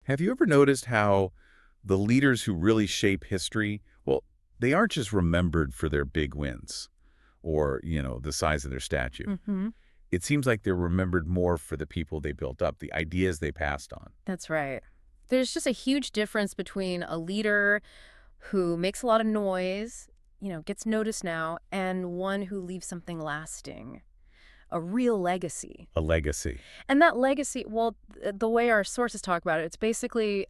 Have you ever noticed how the leaders who really shape history, well, they aren't just remembered for their big wins or, the size of their statue. Hmm. It seems like they're remembered more for the people they built up, the ideas they passed on. That's right. There's just a huge difference between a leader who makes a lot of noise, gets noticed now, and one who leaves something lasting, a real legacy. A legacy. And that legacy, well, the way our sources talk about it, it's basically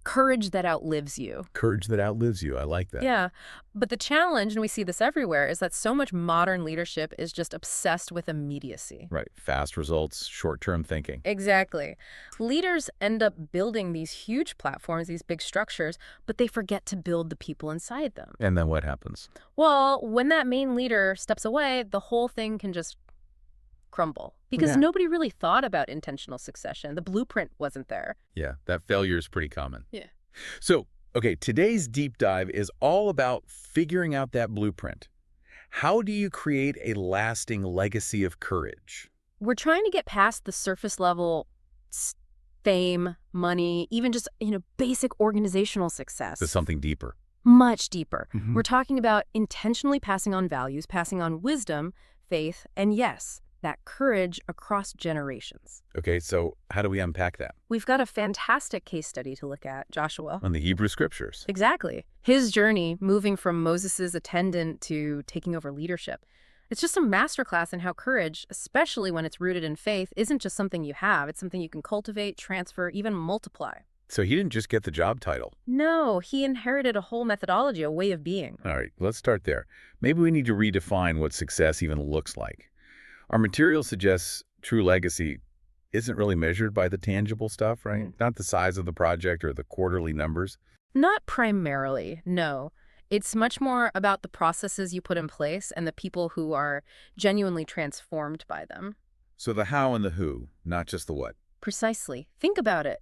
courage that outlives you. Courage that outlives you. I like that. Yeah. But the challenge, and we see this everywhere, is that so much modern leadership is just obsessed with immediacy. Right. Fast results, short-term thinking. Exactly. Leaders end up building these huge platforms, these big structures, but they forget to build the people inside them. And then what happens? Well, when that main leader steps away, the whole thing can just crumble because Yeah. nobody really thought about intentional succession. The blueprint wasn't there. Yeah, that failure is pretty common. Yeah. So, okay, today's deep dive is all about figuring out that blueprint. How do you create a lasting legacy of courage? We're trying to get past the surface level fame, money, even just, basic organizational success. To something deeper. Much deeper. Mhm. We're talking about intentionally passing on values, passing on wisdom, faith, and yes, that courage across generations. Okay, so how do we unpack that? We've got a fantastic case study to look at, Joshua. On the Hebrew Scriptures. Exactly. His journey moving from Moses' attendant to taking over leadership. It's just a masterclass in how courage, especially when it's rooted in faith, isn't just something you have. It's something you can cultivate, transfer, even multiply. So he didn't just get the job title. No, he inherited a whole methodology, a way of being. All right, let's start there. Maybe we need to redefine what success even looks like. Our material suggests true legacy isn't really measured by the tangible stuff, right? Not the size of the project or the quarterly numbers. Not primarily, no. It's much more about the processes you put in place and the people who are genuinely transformed by them. So the how and the who, not just the what. Precisely. Think about it.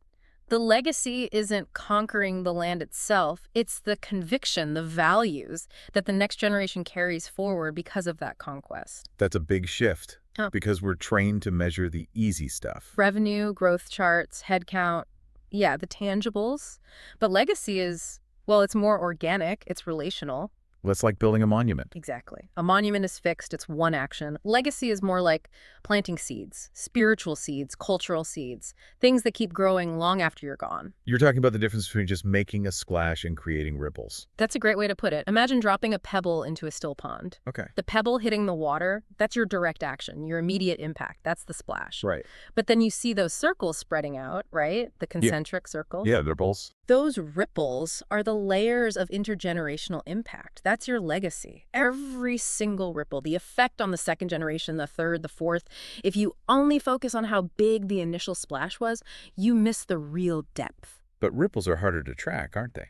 The legacy isn't conquering the land itself. It's the conviction, the values that the next generation carries forward because of that conquest. That's a big shift Huh. because we're trained to measure the easy stuff. Revenue, growth charts, headcount, yeah, the tangibles. But legacy is, well, it's more organic, it's relational. That's like building a monument. Exactly. A monument is fixed, it's one action. Legacy is more like planting seeds, spiritual seeds, cultural seeds, things that keep growing long after you're gone. You're talking about the difference between just making a splash and creating ripples. That's a great way to put it. Imagine dropping a pebble into a still pond. Okay. The pebble hitting the water, that's your direct action, your immediate impact. That's the splash. Right. But then you see those circles spreading out, right? The concentric circles. Yeah, ripples. Those ripples are the layers of intergenerational impact. That's your legacy. Every single ripple, the effect on the second generation, the third, the fourth. If you only focus on how big the initial splash was, you miss the real depth. But ripples are harder to track, aren't they?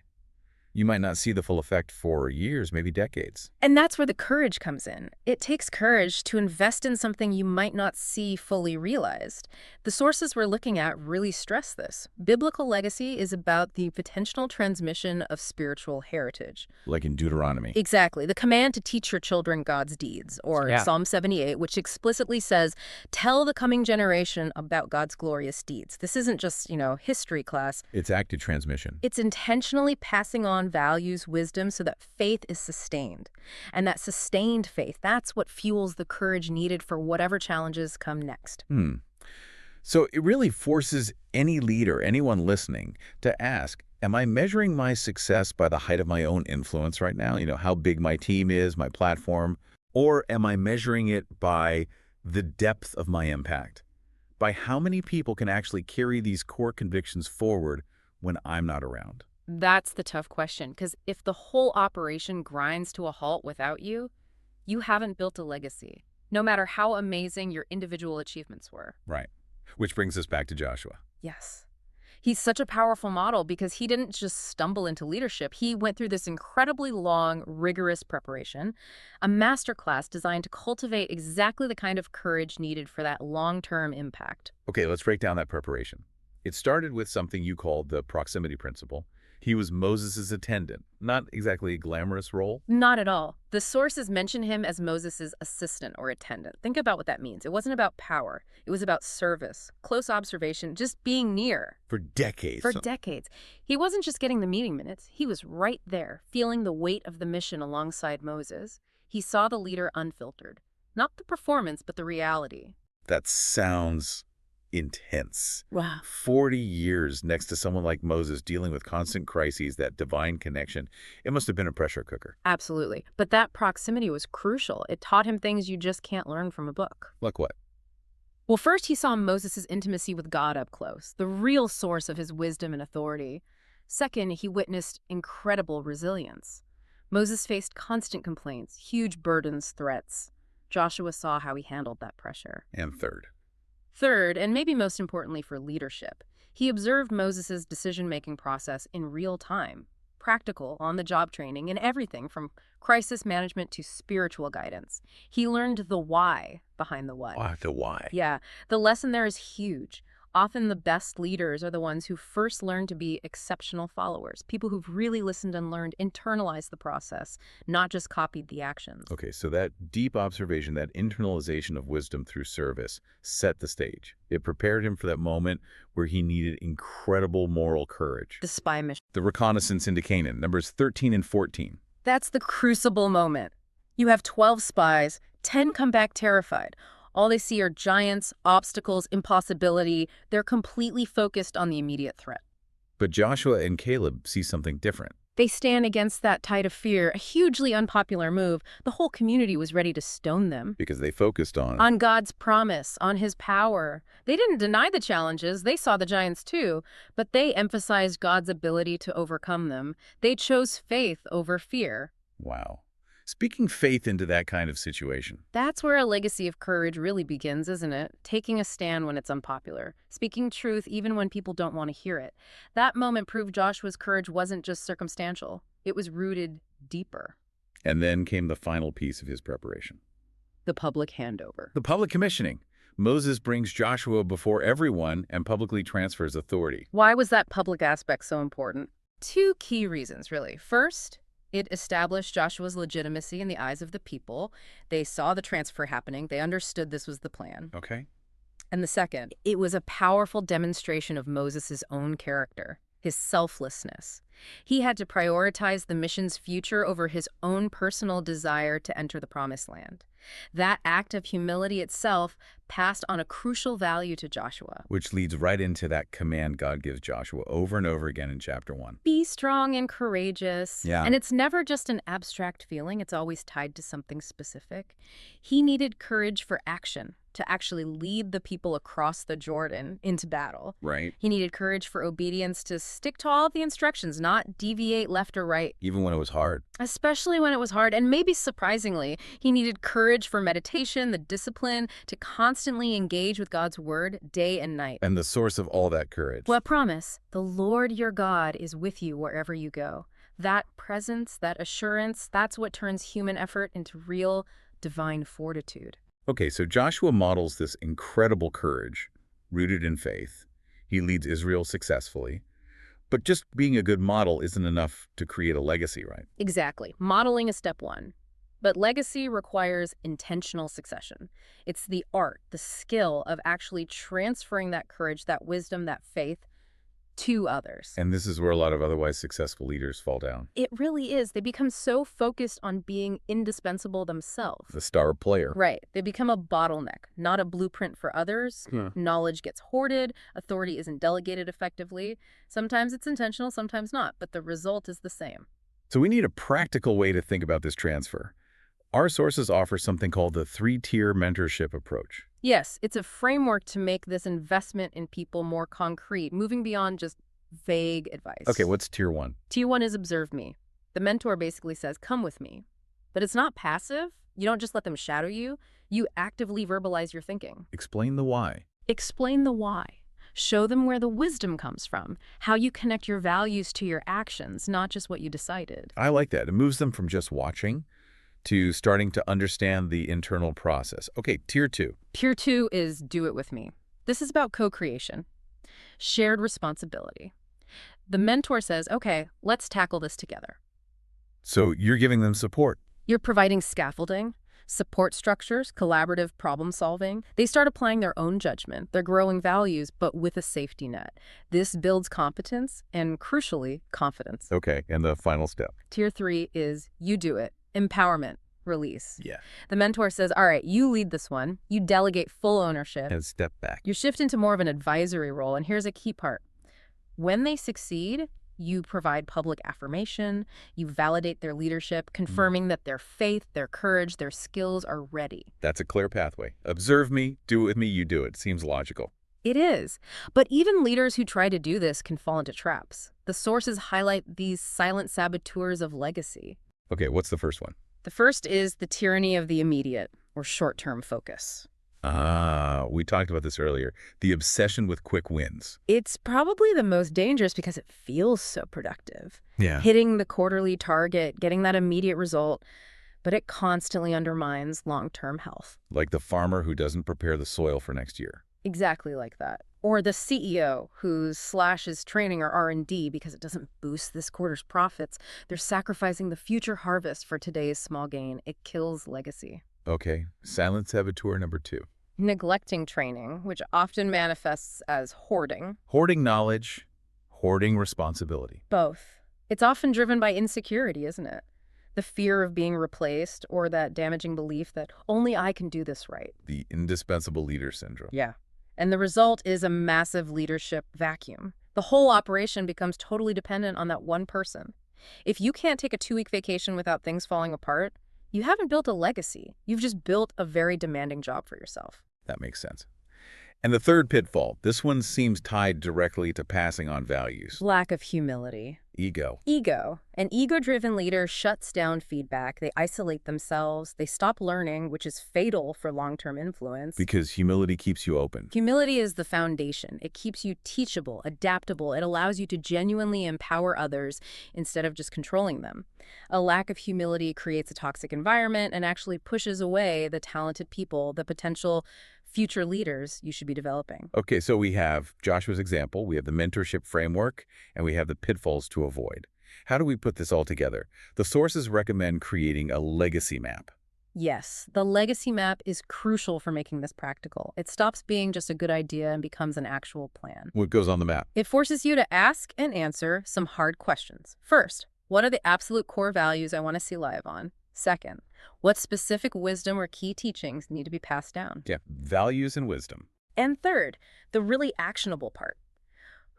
You might not see the full effect for years, maybe decades. And that's where the courage comes in. It takes courage to invest in something you might not see fully realized. The sources we're looking at really stress this. Biblical legacy is about the potential transmission of spiritual heritage. Like in Deuteronomy. Exactly. The command to teach your children God's deeds, or Yeah. Psalm 78, which explicitly says, tell the coming generation about God's glorious deeds. This isn't just, history class. It's active transmission. It's intentionally passing on values, wisdom, so that faith is sustained. And that sustained faith, that's what fuels the courage needed for whatever challenges come next. So it really forces any leader, anyone listening, to ask, am I measuring my success by the height of my own influence right now? How big my team is, my platform? Or am I measuring it by the depth of my impact? By how many people can actually carry these core convictions forward when I'm not around? That's the tough question, because if the whole operation grinds to a halt without you, you haven't built a legacy, no matter how amazing your individual achievements were. Right. Which brings us back to Joshua. Yes. He's such a powerful model because he didn't just stumble into leadership. He went through this incredibly long, rigorous preparation, a masterclass designed to cultivate exactly the kind of courage needed for that long-term impact. Okay, let's break down that preparation. It started with something you called the proximity principle. He was Moses' attendant. Not exactly a glamorous role. Not at all. The sources mention him as Moses' assistant or attendant. Think about what that means. It wasn't about power. It was about service, close observation, just being near. For decades. For decades. He wasn't just getting the meeting minutes. He was right there, feeling the weight of the mission alongside Moses. He saw the leader unfiltered. Not the performance, but the reality. That sounds intense. Wow. 40 years next to someone like Moses dealing with constant crises, that divine connection. It must have been a pressure cooker. Absolutely. But that proximity was crucial. It taught him things you just can't learn from a book. Like what? Well, first he saw Moses' intimacy with God up close, the real source of his wisdom and authority. Second, he witnessed incredible resilience. Moses faced constant complaints, huge burdens, threats. Joshua saw how he handled that pressure. And Third, and maybe most importantly for leadership, he observed Moses' decision-making process in real time, practical, on-the-job training in everything from crisis management to spiritual guidance. He learned the why behind the what. the why. Yeah, the lesson there is huge. Often the best leaders are the ones who first learn to be exceptional followers, people who've really listened and learned, internalized the process, not just copied the actions. Okay, so that deep observation, that internalization of wisdom through service set the stage. It prepared him for that moment where he needed incredible moral courage. The spy mission. The reconnaissance into Canaan, numbers 13 and 14. That's the crucible moment. You have 12 spies, 10 come back terrified. All they see are giants, obstacles, impossibility. They're completely focused on the immediate threat. But Joshua and Caleb see something different. They stand against that tide of fear, a hugely unpopular move. The whole community was ready to stone them. Because they focused on God's promise, on his power. They didn't deny the challenges. They saw the giants too, but they emphasized God's ability to overcome them. They chose faith over fear. Wow. Speaking faith into that kind of situation. That's where a legacy of courage really begins, isn't it? Taking a stand when it's unpopular. Speaking truth even when people don't want to hear it. That moment proved Joshua's courage wasn't just circumstantial. It was rooted deeper. And then came the final piece of his preparation. The public handover. The public commissioning. Moses brings Joshua before everyone and publicly transfers authority. Why was that public aspect so important? Two key reasons, really. First, it established Joshua's legitimacy in the eyes of the people. They saw the transfer happening. They understood this was the plan. Okay. And the second, it was a powerful demonstration of Moses' own character, his selflessness. He had to prioritize the mission's future over his own personal desire to enter the promised land. That act of humility itself passed on a crucial value to Joshua. Which leads right into that command God gives Joshua over and over again in chapter 1. Be strong and courageous. Yeah. And it's never just an abstract feeling. It's always tied to something specific. He needed courage for action, to actually lead the people across the Jordan into battle. Right. He needed courage for obedience, to stick to all of the instructions, not deviate left or right. Even when it was hard. Especially when it was hard, and maybe surprisingly, he needed courage for meditation, the discipline, to constantly engage with God's word day and night. And the source of all that courage. What promise? The Lord your God is with you wherever you go. That presence, that assurance, that's what turns human effort into real divine fortitude. Okay, so Joshua models this incredible courage, rooted in faith. He leads Israel successfully. But just being a good model isn't enough to create a legacy, right? Exactly. Modeling is step one. But legacy requires intentional succession. It's the art, the skill of actually transferring that courage, that wisdom, that faith to others. And this is where a lot of otherwise successful leaders fall down. It really is. They become so focused on being indispensable themselves. The star player. Right. They become a bottleneck, not a blueprint for others. Knowledge gets hoarded. Authority isn't delegated effectively. Sometimes it's intentional, sometimes not, but the result is the same. So we need a practical way to think about this transfer. Our sources offer something called the 3-tier mentorship approach. Yes, it's a framework to make this investment in people more concrete, moving beyond just vague advice. Okay, what's tier 1? Tier 1 is observe me. The mentor basically says, come with me. But it's not passive. You don't just let them shadow you. You actively verbalize your thinking. Explain the why. Explain the why. Show them where the wisdom comes from, how you connect your values to your actions, not just what you decided. I like that. It moves them from just watching to starting to understand the internal process. Okay, tier 2. Tier 2 is do it with me. This is about co-creation, shared responsibility. The mentor says, okay, let's tackle this together. So you're giving them support. You're providing scaffolding, support structures, collaborative problem solving. They start applying their own judgment, their growing values, but with a safety net. This builds competence and, crucially, confidence. Okay, and the final step. Tier 3 is you do it. Empowerment. Release. Yeah. The mentor says, all right, you lead this one. You delegate full ownership. And step back. You shift into more of an advisory role. And here's a key part. When they succeed, you provide public affirmation. You validate their leadership, confirming that their faith, their courage, their skills are ready. That's a clear pathway. Observe me, do it with me, you do it. Seems logical. It is. But even leaders who try to do this can fall into traps. The sources highlight these silent saboteurs of legacy. Okay, what's the first one? The first is the tyranny of the immediate, or short-term focus. We talked about this earlier. The obsession with quick wins. It's probably the most dangerous because it feels so productive. Yeah. Hitting the quarterly target, getting that immediate result, but it constantly undermines long-term health. Like the farmer who doesn't prepare the soil for next year. Exactly like that. Or the CEO who slashes training or R&D because it doesn't boost this quarter's profits. They're sacrificing the future harvest for today's small gain. It kills legacy. Okay, silent saboteur number 2. Neglecting training, which often manifests as hoarding. Hoarding knowledge, hoarding responsibility. Both. It's often driven by insecurity, isn't it? The fear of being replaced or that damaging belief that only I can do this right. The indispensable leader syndrome. Yeah. And the result is a massive leadership vacuum. The whole operation becomes totally dependent on that one person. If you can't take a 2-week vacation without things falling apart, you haven't built a legacy. You've just built a very demanding job for yourself. That makes sense. And the third pitfall, this one seems tied directly to passing on values. Lack of humility. Ego. Ego. An ego-driven leader shuts down feedback. They isolate themselves. They stop learning, which is fatal for long-term influence. Because humility keeps you open. Humility is the foundation. It keeps you teachable, adaptable. It allows you to genuinely empower others instead of just controlling them. A lack of humility creates a toxic environment and actually pushes away the talented people, the potential future leaders you should be developing. Okay, so we have Joshua's example, we have the mentorship framework, and we have the pitfalls to avoid. How do we put this all together? The sources recommend creating a legacy map. Yes, the legacy map is crucial for making this practical. It stops being just a good idea and becomes an actual plan. What goes on the map? It forces you to ask and answer some hard questions. First, what are the absolute core values I want to see live on? Second, what specific wisdom or key teachings need to be passed down? Yeah, values and wisdom. And third, the really actionable part.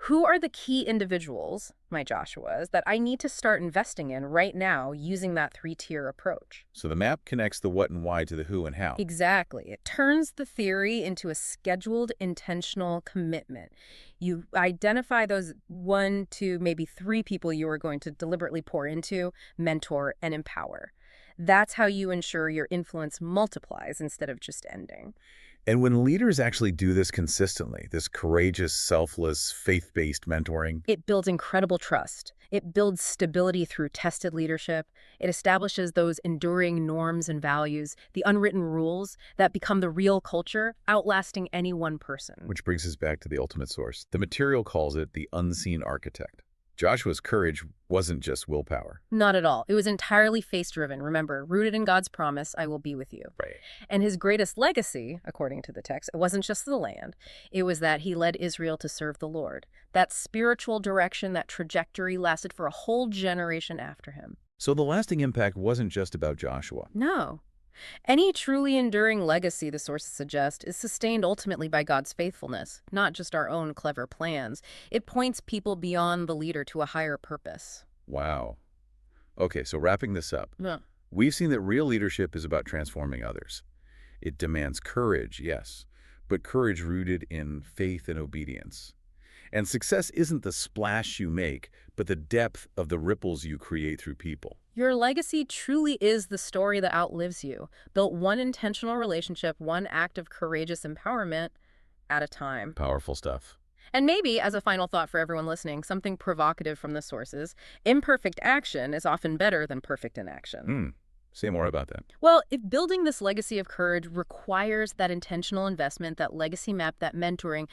Who are the key individuals, my Joshuas, that I need to start investing in right now using that 3-tier approach? So the map connects the what and why to the who and how. Exactly. It turns the theory into a scheduled, intentional commitment. You identify those 1 to maybe 3 people you are going to deliberately pour into, mentor, and empower. That's how you ensure your influence multiplies instead of just ending. And when leaders actually do this consistently, this courageous, selfless, faith-based mentoring, it builds incredible trust. It builds stability through tested leadership. It establishes those enduring norms and values, the unwritten rules that become the real culture, outlasting any one person. which brings us back to the ultimate source. The material calls it the unseen architect. Joshua's courage wasn't just willpower. Not at all. It was entirely faith-driven. Remember, rooted in God's promise, I will be with you. Right. And his greatest legacy, according to the text, it wasn't just the land. It was that he led Israel to serve the Lord. That spiritual direction, that trajectory lasted for a whole generation after him. So the lasting impact wasn't just about Joshua. No. Any truly enduring legacy, the sources suggest, is sustained ultimately by God's faithfulness, not just our own clever plans. It points people beyond the leader to a higher purpose. Wow. Okay, so wrapping this up, Yeah. we've seen that real leadership is about transforming others. It demands courage, yes, but courage rooted in faith and obedience. And success isn't the splash you make, but the depth of the ripples you create through people. Your legacy truly is the story that outlives you, built one intentional relationship, one act of courageous empowerment at a time. Powerful stuff. And maybe, as a final thought for everyone listening, something provocative from the sources, imperfect action is often better than perfect inaction. Say more about that. Well, if building this legacy of courage requires that intentional investment, that legacy map, that mentoring,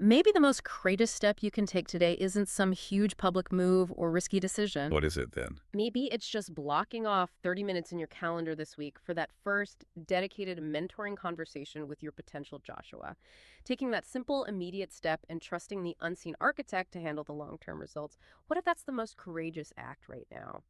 Maybe the most courageous step you can take today isn't some huge public move or risky decision. What is it then? Maybe it's just blocking off 30 minutes in your calendar this week for that first dedicated mentoring conversation with your potential Joshua. Taking that simple, immediate step and trusting the unseen architect to handle the long term results. What if that's the most courageous act right now?